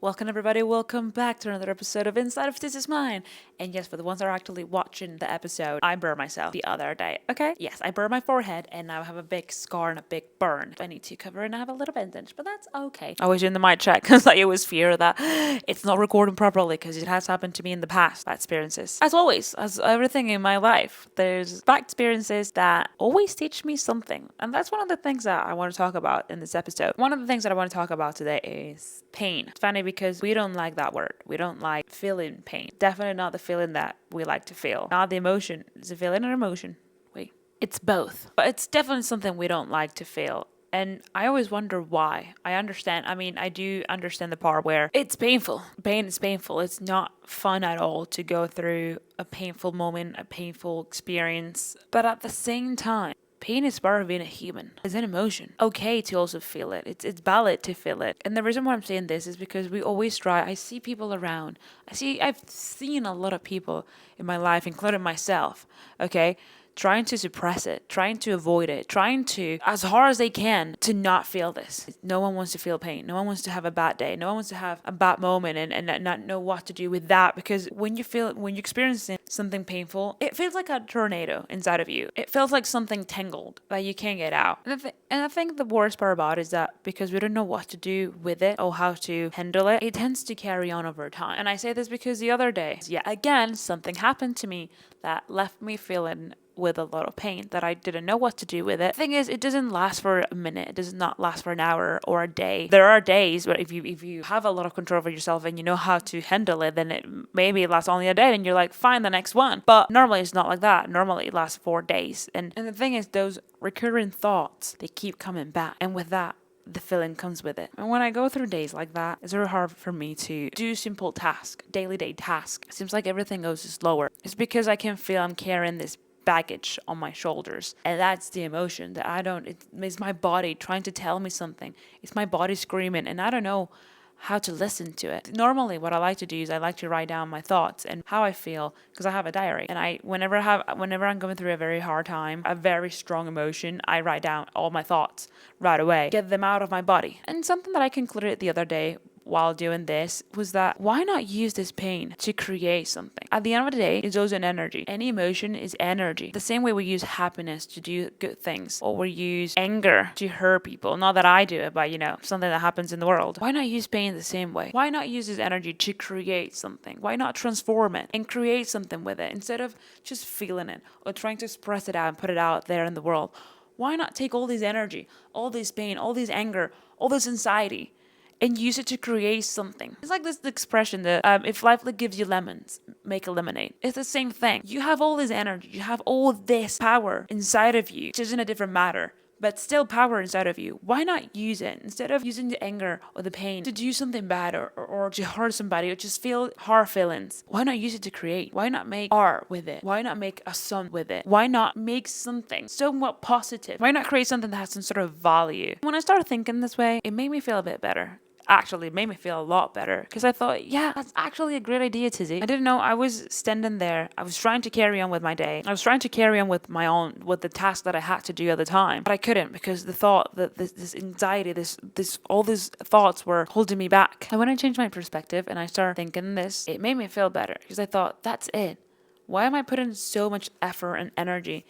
Welcome, everybody. Welcome back to another episode of Inside of This Is Mine. And yes, for the ones that are actually watching the episode, I burned myself the other day. Okay? Yes, I burned my forehead and now I have a big scar and a big burn. I need to cover it and I have a little bandage, but that's okay. I was doing the mic check because I always fear that it's not recording properly because it has happened to me in the past, bad experiences. As always, as everything in my life, there's bad experiences that always teach me something. And that's one of the things that I want to talk about in this episode. One of the things that I want to talk about today is pain. It's funny because we don't like that word. We don't like feeling pain. Definitely not the feeling that we like to feel. Not the emotion. Is it feeling or emotion? Wait. It's both. But it's definitely something we don't like to feel. And I always wonder why. I do understand the part where it's painful. Pain is painful. It's not fun at all to go through a painful moment, a painful experience. But at the same time, pain is part of being a human. It's an emotion. Okay to also feel it. It's valid to feel it. And the reason why I'm saying this is because we always try. I see people around. I've seen a lot of people in my life, including myself, okay, trying to suppress it, trying to avoid it, trying to, as hard as they can, to not feel this. No one wants to feel pain. No one wants to have a bad day. No one wants to have a bad moment and not know what to do with that. Because when you're experiencing something painful, it feels like a tornado inside of you. It feels like something tangled that you can't get out. And I think the worst part about it is that because we don't know what to do with it or how to handle it, it tends to carry on over time. And I say this because the other day, yet again, something happened to me that left me feeling with a lot of pain that I didn't know what to do with it. The thing is, it doesn't last for a minute. It does not last for an hour or a day. There are days where if you have a lot of control over yourself and you know how to handle it, then it maybe lasts only a day and you're like, fine, the next one. But normally it's not like that. Normally it lasts 4 days. And the thing is, those recurring thoughts, they keep coming back. And with that, the feeling comes with it. And when I go through days like that, it's very hard for me to do simple tasks, daily day tasks. It seems like everything goes slower. It's because I can feel I'm carrying this baggage on my shoulders, and that's the emotion that it's my body trying to tell me something. It's my body screaming and I don't know how to listen to it. Normally what I like to do is I like to write down my thoughts and how I feel because I have a diary, and whenever I'm going through a very hard time, a very strong emotion, I write down all my thoughts right away, get them out of my body. And something that I concluded the other day while doing this was that why not use this pain to create something? At the end of the day, it's also an energy. Any emotion is energy. The same way we use happiness to do good things, or we use anger to hurt people. Not that I do it, but something that happens in the world. Why not use pain the same way? Why not use this energy to create something? Why not transform it and create something with it instead of just feeling it or trying to express it out and put it out there in the world? Why not take all this energy, all this pain, all this anger, all this anxiety, and use it to create something? It's like this expression that if life gives you lemons, make a lemonade. It's the same thing. You have all this energy, you have all this power inside of you, just in a different matter, but still power inside of you. Why not use it instead of using the anger or the pain to do something bad or to hurt somebody or just feel hard feelings? Why not use it to create? Why not make art with it? Why not make a song with it? Why not make something somewhat positive? Why not create something that has some sort of value? When I started thinking this way, it made me feel a bit better. Actually, it made me feel a lot better because I thought, yeah, that's actually a great idea, Tizzy. I didn't know. I was standing there. I was trying to carry on with my day. I was trying to carry on with with the task that I had to do at the time, but I couldn't because the thought that this anxiety, all these thoughts were holding me back. And when I changed my perspective and I started thinking this, it made me feel better because I thought, that's it. Why am I putting so much effort and energy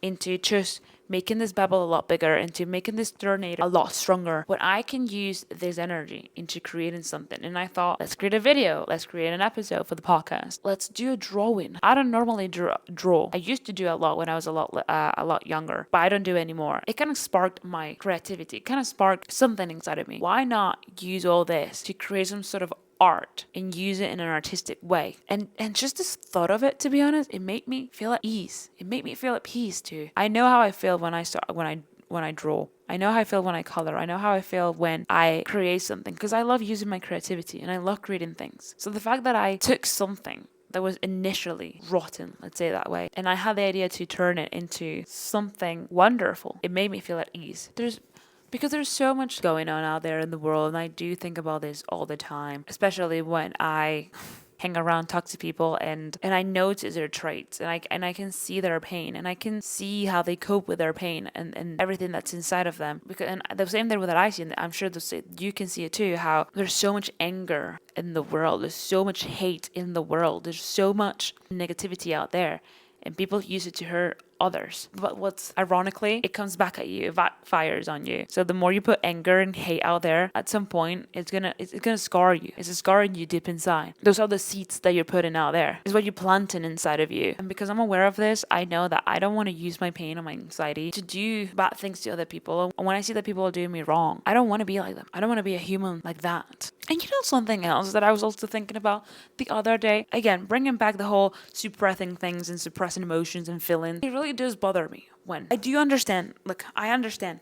into just making this bubble a lot bigger, into making this tornado a lot stronger, when I can use this energy into creating something? And I thought, let's create a video, let's create an episode for the podcast, let's do a drawing. I don't normally draw. I used to do a lot when I was a lot younger, but I don't do it anymore. It kind of sparked my creativity. It kind of sparked something inside of me. Why not use all this to create some sort of art and use it in an artistic way? And just this thought of it, to be honest, it made me feel at ease. It made me feel at peace too. I know how I feel when I draw. I know how I feel when I color. I know how I feel when I create something because I love using my creativity and I love creating things. So the fact that I took something that was initially rotten, let's say that way, and I had the idea to turn it into something wonderful, it made me feel at ease. Because there's so much going on out there in the world, and I do think about this all the time, especially when I hang around, talk to people, and I notice their traits, and I can see their pain, and I can see how they cope with their pain and everything that's inside of them. Because and the same thing with that I see, and I'm sure you can see it too, how there's so much anger in the world, there's so much hate in the world, there's so much negativity out there, and people use it to hurt others. But what's ironically, it comes back at you, it backfires on you. So the more you put anger and hate out there, at some point it's gonna scar you. It's scarring you deep inside. Those are the seeds that you're putting out there. It's what you're planting inside of you. And because I'm aware of this, I know that I don't want to use my pain or my anxiety to do bad things to other people. And when I see that people are doing me wrong, I don't want to be like them. I don't want to be a human like that. And you know something else that I was also thinking about the other day? Again, bringing back the whole suppressing things and suppressing emotions and feelings. It really does bother me when I do understand. Look, I understand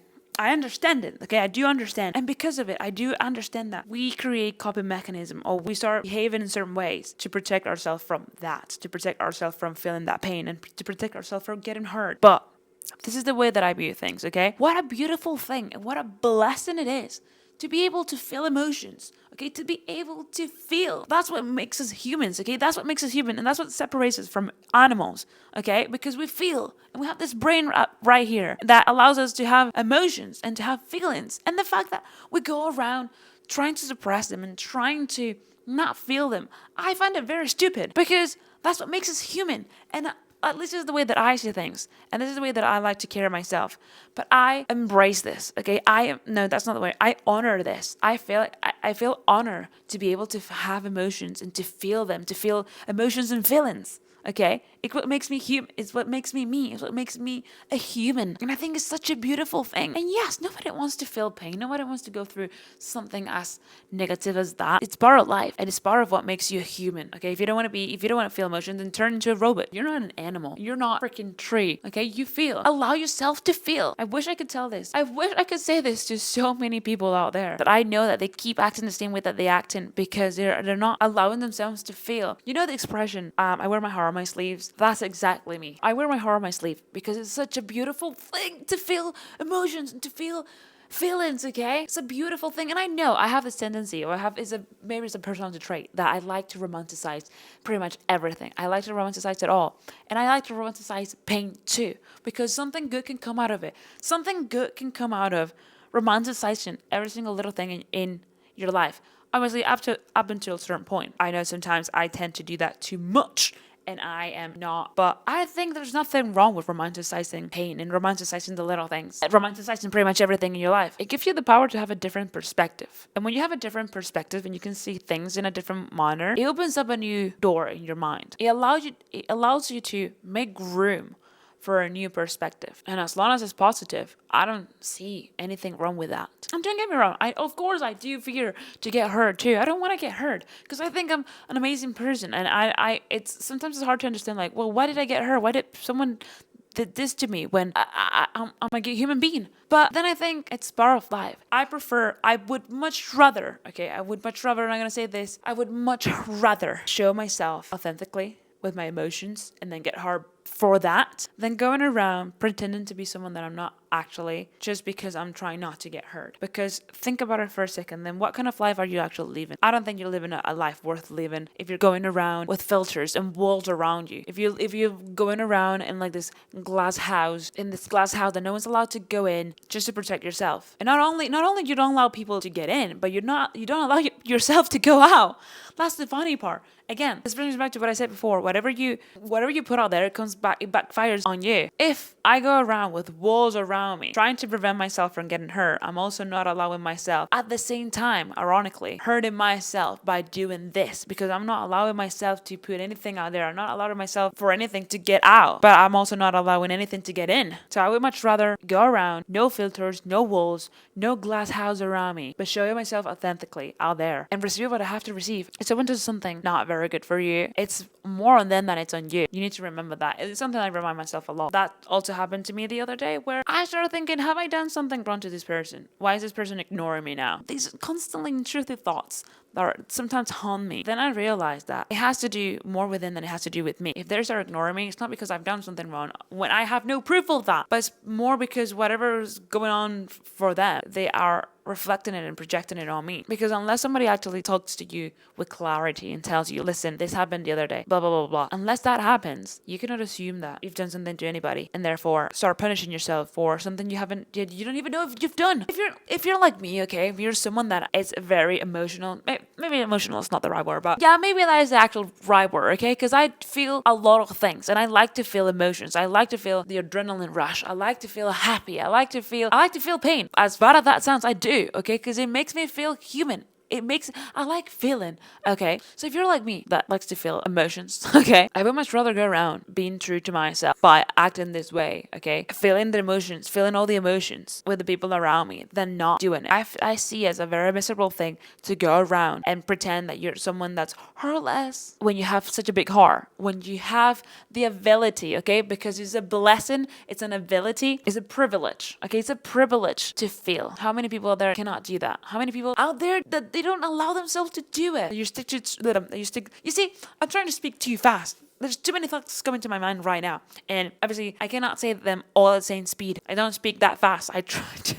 it. Okay, I do understand. And because of it, I do understand that we create coping mechanism, or we start behaving in certain ways to protect ourselves from that, to protect ourselves from feeling that pain, and to protect ourselves from getting hurt. But this is the way that I view things, okay? What a beautiful thing and what a blessing it is to be able to feel emotions, okay? To be able to feel. That's what makes us humans, okay? That's what makes us human, and that's what separates us from animals, okay? Because we feel, and we have this brain right here that allows us to have emotions and to have feelings. And the fact that we go around trying to suppress them and trying to not feel them, I find it very stupid, because that's what makes us human. And at least this is the way that I see things, and this is the way that I like to carry myself. But I embrace this, okay? No, that's not the way. I honor this. I feel honor to be able to have emotions and to feel them, to feel emotions and feelings. Okay, it's what makes me human. It's what makes me me. It's what makes me a human. And I think it's such a beautiful thing. And yes, nobody wants to feel pain. Nobody wants to go through something as negative as that. It's part of life, and it's part of what makes you a human. Okay, if you don't want to feel emotions, then turn into a robot. You're not an animal. You're not a freaking tree. Okay, you feel. Allow yourself to feel. I wish I could tell this. I wish I could say this to so many people out there, that I know that they keep acting the same way that they act in because they're not allowing themselves to feel. You know the expression, I wear my heart on my sleeves? That's exactly me. I wear my heart on my sleeve because it's such a beautiful thing to feel emotions and to feel feelings, okay? It's a beautiful thing. And I know I have this tendency, or maybe it's a personality trait, that I like to romanticize pretty much everything. I like to romanticize it all. And I like to romanticize pain too, because something good can come out of it. Something good can come out of romanticizing every single little thing in your life. Obviously, up until a certain point. I know sometimes I tend to do that too much, and I am not. But I think there's nothing wrong with romanticizing pain and romanticizing the little things. Romanticizing pretty much everything in your life. It gives you the power to have a different perspective. And when you have a different perspective and you can see things in a different manner, it opens up a new door in your mind. It allows you to make room for a new perspective. And as long as it's positive, I don't see anything wrong with that. And don't get me wrong, of course I do fear to get hurt too. I don't want to get hurt because I think I'm an amazing person. And sometimes it's hard to understand, like, well, why did I get hurt? Why did someone did this to me when I'm a human being? But then I think it's part of life. I would much rather, and I'm going to say this, I would much rather show myself authentically with my emotions and then get hurt for that than going around pretending to be someone that I'm not actually, just because I'm trying not to get hurt. Because think about it for a second, then what kind of life are you actually living? I don't think you're living a life worth living if you're going around with filters and walls around you. If you're going around in like this glass house that no one's allowed to go in just to protect yourself. And not only you don't allow people to get in, but you don't allow yourself to go out. That's the funny part. Again, this brings me back to what I said before. Whatever you put out there, it backfires on you. If I go around with walls around me, trying to prevent myself from getting hurt, I'm also not allowing myself, at the same time, ironically, hurting myself by doing this, because I'm not allowing myself to put anything out there. I'm not allowing myself for anything to get out, but I'm also not allowing anything to get in. So I would much rather go around, no filters, no walls, no glass house around me, but show myself authentically out there and receive what I have to receive. If someone does something not very good for you, it's more on them than it's on you. You need to remember that. It's something I remind myself a lot. That also happened to me the other day, where I started thinking, have I done something wrong to this person? Why is this person ignoring me now? These constantly intrusive thoughts that sometimes haunt me. Then I realized that it has to do more with them than it has to do with me. If they start ignoring me, it's not because I've done something wrong when I have no proof of that, but it's more because whatever is going on for them, they are reflecting it and projecting it on me. Because unless somebody actually talks to you with clarity and tells you, listen, this happened the other day, blah, blah, blah, blah. Unless that happens, you cannot assume that you've done something to anybody and therefore start punishing yourself for something you don't even know if you've done. If you're like me, okay, if you're someone that is very emotional, maybe emotional is not the right word, but yeah, maybe that is the actual right word, okay? Because I feel a lot of things and I like to feel emotions. I like to feel the adrenaline rush. I like to feel happy. I like to feel pain. As bad as that sounds, I do, okay? Because it makes me feel human. I like feeling, okay? So if you're like me that likes to feel emotions, okay, I would much rather go around being true to myself by acting this way, okay? Feeling all the emotions with the people around me than not doing it. I see as a very miserable thing to go around and pretend that you're someone that's heartless when you have such a big heart, when you have the ability, okay? Because it's a blessing, it's an ability, it's a privilege, okay? It's a privilege to feel. How many people out there cannot do that? How many people out there that they don't allow themselves to do it? You see, I'm trying to speak too fast. There's too many thoughts coming to my mind right now. And obviously, I cannot say them all at the same speed. I don't speak that fast. I try to.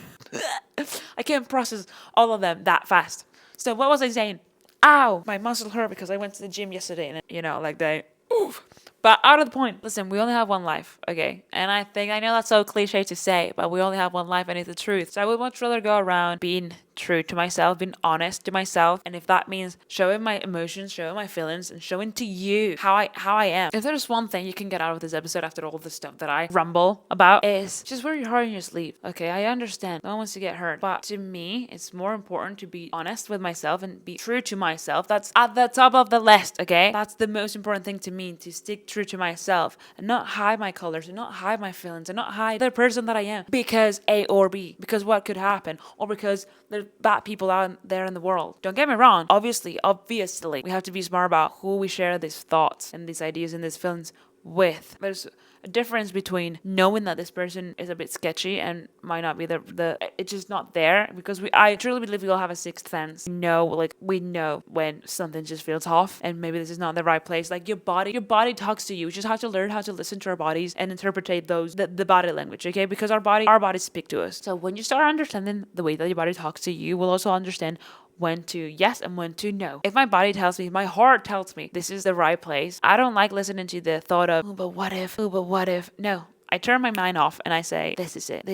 I can't process all of them that fast. So what was I saying? Ow! My muscle hurt because I went to the gym yesterday and, oof. But out of the point. Listen, we only have one life, okay? And I know that's so cliche to say, but we only have one life and it's the truth. So I would much rather go around being true to myself, being honest to myself. And if that means showing my emotions, showing my feelings, and showing to you how I am. If there's one thing you can get out of this episode after all the stuff that I rumble about, is just wear your heart on your sleeve. Okay, I understand. No one wants to get hurt. But to me, it's more important to be honest with myself and be true to myself. That's at the top of the list, okay? That's the most important thing to me, to stick true to myself and not hide my colors and not hide my feelings and not hide the person that I am because A or B, because what could happen, or because there's bad people out there in the world. Don't get me wrong. Obviously, we have to be smart about who we share these thoughts and these ideas and these feelings with. There's a difference between knowing that this person is a bit sketchy and might not be it's just not there, because I truly believe we all have a sixth sense. We know when something just feels off and maybe this is not the right place. Like your body talks to you. We just have to learn how to listen to our bodies and interpret the body language, okay? Because our bodies speak to us. So when you start understanding the way that your body talks to you, we'll also understand when to yes and when to no. If my body tells me, my heart tells me this is the right place, I don't like listening to the thought of, oh, but what if? No. I turn my mind off and I say, this is it.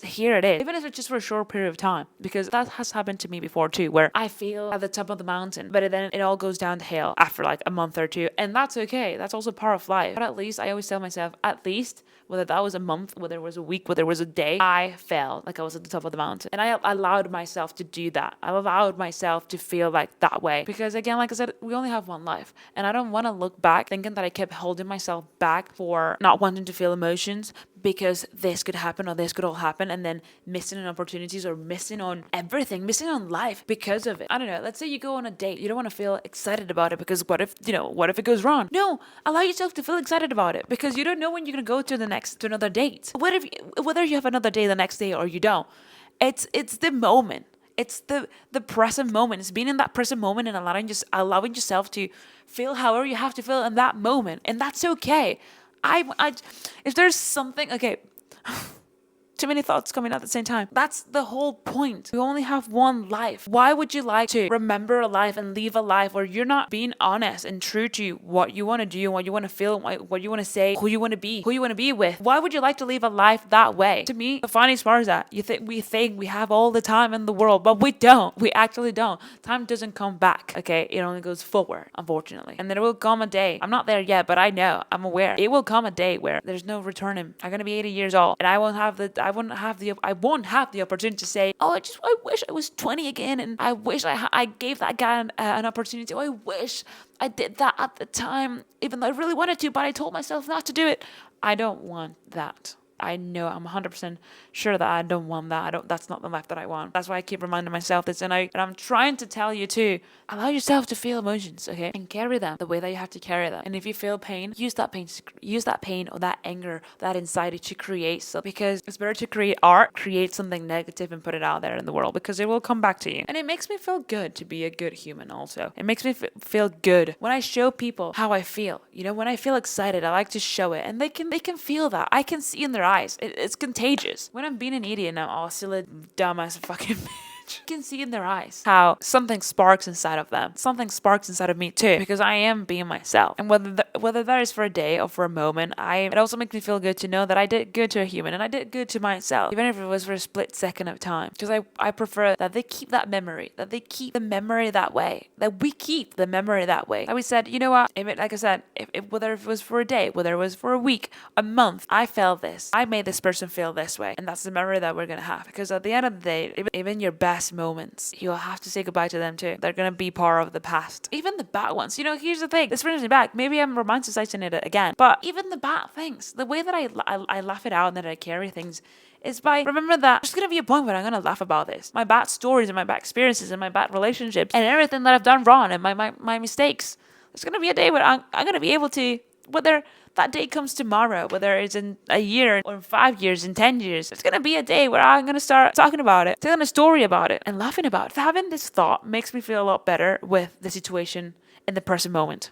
Here it is. Even if it's just for a short period of time. Because that has happened to me before too, where I feel at the top of the mountain, but then it all goes downhill after like a month or two. And that's okay. That's also part of life. But at least I always tell myself, whether that was a month, whether it was a week, whether it was a day, I felt like I was at the top of the mountain. And I allowed myself to do that. I allowed myself to feel like that way. Because again, like I said, we only have one life. And I don't want to look back thinking that I kept holding myself back for not wanting to feel emotions because this could happen or this could all happen, and then missing on opportunities or missing on everything, missing on life because of it. I don't know. Let's say you go on a date. You don't want to feel excited about it because what if it goes wrong? No, allow yourself to feel excited about it because you don't know when you're going to go to another date. Whether you have another day the next day or you don't, it's the moment. It's the present moment. It's being in that present moment and allowing yourself to feel however you have to feel in that moment, and that's okay. If there's something, okay, too many thoughts coming out at the same time. That's the whole point. We only have one life. Why would you like to remember a life and live a life where you're not being honest and true to what you want to do and what you want to feel, what you want to say, who you want to be with? Why would you like to live a life that way? To me, the funniest part is that we think we have all the time in the world, but we don't. We actually don't. Time doesn't come back, okay? It only goes forward, unfortunately. And there will come a day. I'm not there yet, but I'm aware. It will come a day where there's no returning. I'm going to be 80 years old and I won't have the opportunity to say, oh, I wish I was 20 again, and I wish I gave that guy an opportunity. Oh, I wish I did that at the time, even though I really wanted to, but I told myself not to do it. I don't want that. I know, I'm 100% sure that I don't want that. That's not the life that I want. That's why I keep reminding myself this, and I'm trying to tell you too, allow yourself to feel emotions, okay? And carry them the way that you have to carry them. And if you feel pain, use that pain or that anger, that anxiety to create something, because it's better to create something negative and put it out there in the world, because it will come back to you. And it makes me feel good to be a good human also. It makes me feel good when I show people how I feel. When I feel excited, I like to show it, and they can feel that. I can see in their eyes. It's contagious. When I'm being an idiot now, silly, dumbass fucking You can see in their eyes how something sparks inside of them. Something sparks inside of me too, because I am being myself. And whether that is for a day or for a moment, it also makes me feel good to know that I did good to a human and I did good to myself, even if it was for a split second of time. Because I prefer that they keep that memory, that they keep the memory that way, that we keep the memory that way. That we said, you know what, like I said, whether it was for a day, whether it was for a week, a month, I felt this. I made this person feel this way. And that's the memory that we're going to have. Because at the end of the day, even your best moments, you'll have to say goodbye to them too. They're going to be part of the past. Even the bad ones. Here's the thing. This brings me back. Maybe I'm romanticizing it again. But even the bad things, the way that I laugh it out and that I carry things is by remember that there's going to be a point where I'm going to laugh about this. My bad stories and my bad experiences and my bad relationships and everything that I've done wrong and my mistakes. There's going to be a day where I'm going to be able to, whether that day comes tomorrow, whether it's in a year or in 5 years, in 10 years, it's going to be a day where I'm going to start talking about it, telling a story about it and laughing about it. Having this thought makes me feel a lot better with the situation in the present moment.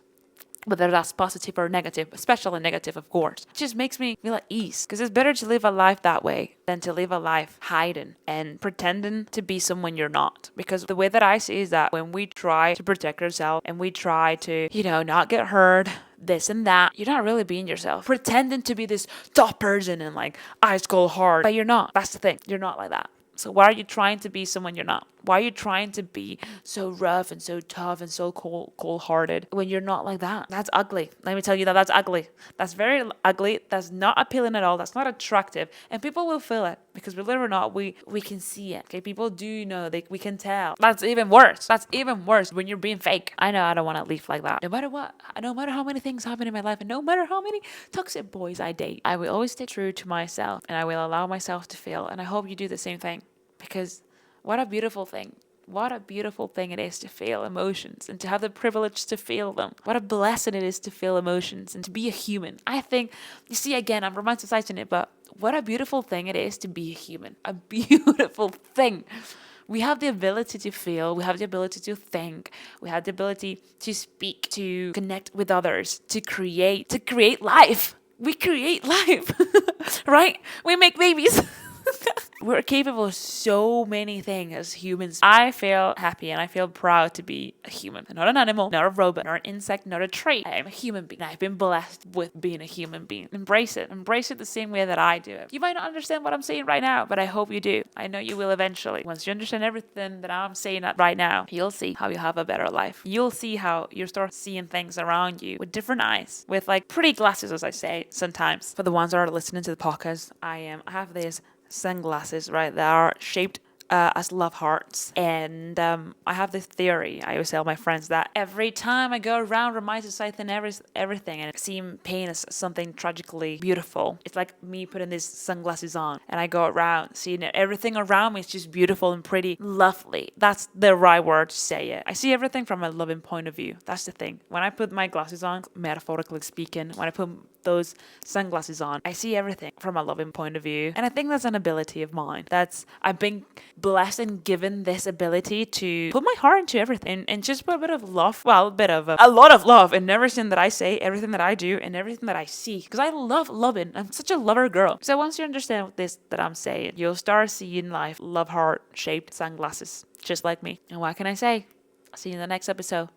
Whether that's positive or negative, especially negative, of course. It just makes me feel at ease. Because it's better to live a life that way than to live a life hiding and pretending to be someone you're not. Because the way that I see is that when we try to protect ourselves and we try to, not get hurt, this and that, you're not really being yourself. Pretending to be this tough person and like ice cold hard. But you're not. That's the thing. You're not like that. So why are you trying to be someone you're not? Why are you trying to be so rough and so tough and so cold-hearted when you're not like that? That's ugly. Let me tell you that's ugly. That's very ugly. That's not appealing at all. That's not attractive. And people will feel it because believe it or not, we can see it. Okay, people do know. We can tell. That's even worse. That's even worse when you're being fake. I know I don't want to live like that. No matter what, no matter how many things happen in my life and no matter how many toxic boys I date, I will always stay true to myself and I will allow myself to feel. And I hope you do the same thing. Because what a beautiful thing. What a beautiful thing it is to feel emotions and to have the privilege to feel them. What a blessing it is to feel emotions and to be a human. I think, you see, again, I'm romanticizing it, but what a beautiful thing it is to be a human. A beautiful thing. We have the ability to feel, we have the ability to think, we have the ability to speak, to connect with others, to create life. We create life, right? We make babies. We're capable of so many things as humans. I feel happy and I feel proud to be a human. Not an animal, not a robot, not an insect, not a tree. I am a human being. I've been blessed with being a human being. Embrace it. Embrace it the same way that I do it. You might not understand what I'm saying right now, but I hope you do. I know you will eventually. Once you understand everything that I'm saying right now, you'll see how you have a better life. You'll see how you start seeing things around you with different eyes, with like pretty glasses, as I say sometimes. For the ones that are listening to the podcast, I have this sunglasses, right, that are shaped as love hearts. And I have this theory, I always tell my friends, that every time I go around romanticizing everything and seeing pain as something tragically beautiful, it's like me putting these sunglasses on and I go around seeing it. Everything around me is just beautiful and pretty, lovely. That's the right word to say it. I see everything from a loving point of view. That's the thing. When I put my glasses on, metaphorically speaking, when I put those sunglasses on, I see everything from a loving point of view. And I think that's an ability of mine. I've been blessed and given this ability to put my heart into everything and just put a bit of love, well, a lot of love in everything that I say, everything that I do, and everything that I see. Because I love loving. I'm such a lover girl. So once you understand this that I'm saying, you'll start seeing life love heart shaped sunglasses, just like me. And what can I say? I'll see you in the next episode.